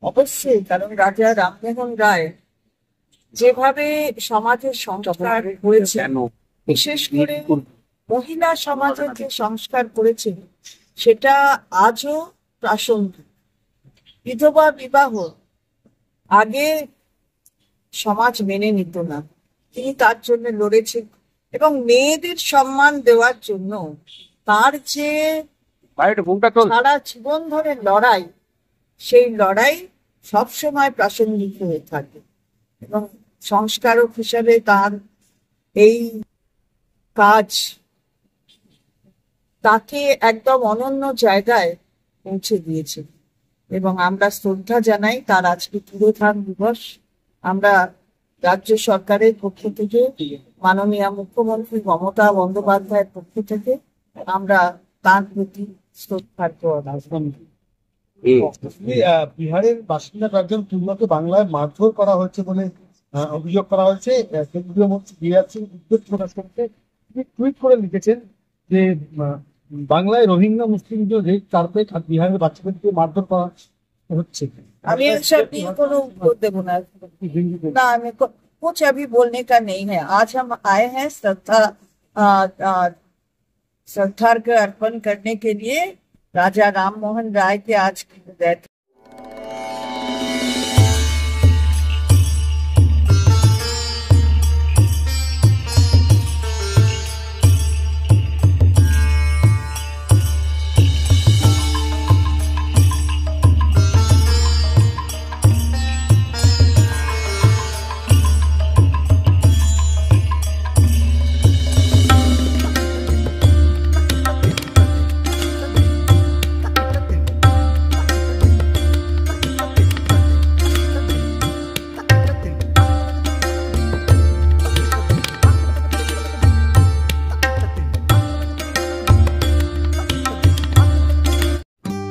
অবশ্যই, কারণ রাজা রামমোহন রায় যেভাবে সমাজের সংস্কার করেছে, বিশেষ করে মহিলা সমাজের যে সংস্কার করেছে, সেটা আজও প্রাসঙ্গিক। বিধবা বিবাহ আগে সমাজ মেনে নিত না, তিনি তার জন্য লড়েছেন। এবং মেয়েদের সম্মান দেওয়ার জন্য তার যে সারা জীবন ধরে লড়াই, সেই লড়াই সবসময় প্রাসঙ্গিক হয়ে থাকে। এবং সংস্কারক হিসাবে তার এই কাজ তাকে একদম অনন্য জায়গায় পৌঁছে দিয়েছে। এবং আমরা শ্রদ্ধা জানাই তার আজকে তিরোধান দিবস। আমরা রাজ্য সরকারের পক্ষ থেকে, মাননীয় মুখ্যমন্ত্রী মমতা বন্দ্যোপাধ্যায়ের পক্ষ থেকে আমরা তার প্রতি শ্রদ্ধার্ঘ অবস্থান। বিহারের বাসিন্দা কয়েকজন পূর্ণকে বাংলায় মারধর করা হয়েছে বলে অভিযোগ করা হয়েছে। কেন্দ্রীয় মন্ত্রী গিরিরাজ সিং উদ্বেগ প্রকাশ করতে টুইট করে লিখেছেন যে বাংলায় রোহিঙ্গা মুসলিমদের রেপ, কার্পেট আর বিহারের বাচ্চাদেরকে মারধর করা হচ্ছে। আমি एसब नहीं কোনো उत्तर देबो ना, हमें कुछ अभी बोलने का नहीं है। आज हम आए हैं श्रद्धा अर्पण करने के लिए राजा राममोहन राय के आज की death.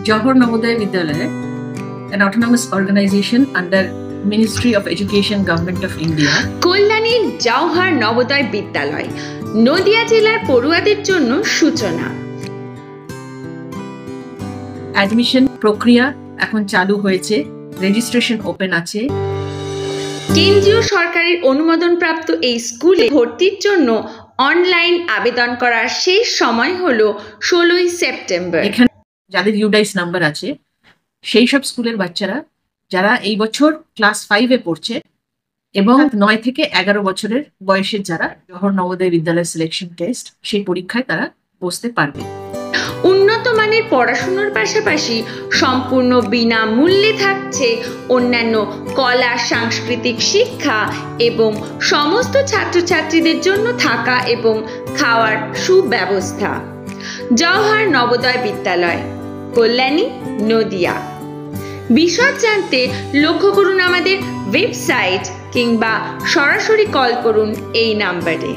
Johor Navodaya Vidyalaya, an autonomous organization under Ministry of Education, Government of India. কল্যাণীর জওহর নবোদয় বিদ্যালয় নদিয়া জেলার পড়ুয়াদের জন্য সূচনা। অ্যাডমিশন প্রক্রিয়া এখন চালু হয়েছে, রেজিস্ট্রেশন ওপেন আছে। কেন্দ্রীয় সরকারের অনুমোদনপ্রাপ্ত এই স্কুলে ভর্তির জন্য অনলাইন আবেদন করার শেষ সময় হলো 16 সেপ্টেম্বর। এখানে যাদের ইউডাইস নাম্বার আছে, সেই সব স্কুলের বাচ্চারা যারা এই বছর ক্লাস 5-এ পড়ছে এবং 9 থেকে 11 বছরের বয়সের যারা জওহর নবোদয় বিদ্যালয় সিলেকশন টেস্ট, সেই পরীক্ষায় তারা বসতে পারবে। উন্নত মানের পড়াশোনার পাশাপাশি সম্পূর্ণ বিনামূল্যে থাকছে অন্যান্য কলা সাংস্কৃতিক শিক্ষা এবং সমস্ত ছাত্রছাত্রীদের জন্য থাকা এবং খাওয়ার সুব্যবস্থা। জওহর নবোদয় বিদ্যালয়, কল্যাণী, নদিয়া। বিশদ জানতে লক্ষ্য করুন আমাদের ওয়েবসাইট কিংবা সরাসরি কল করুন এই নাম্বারে।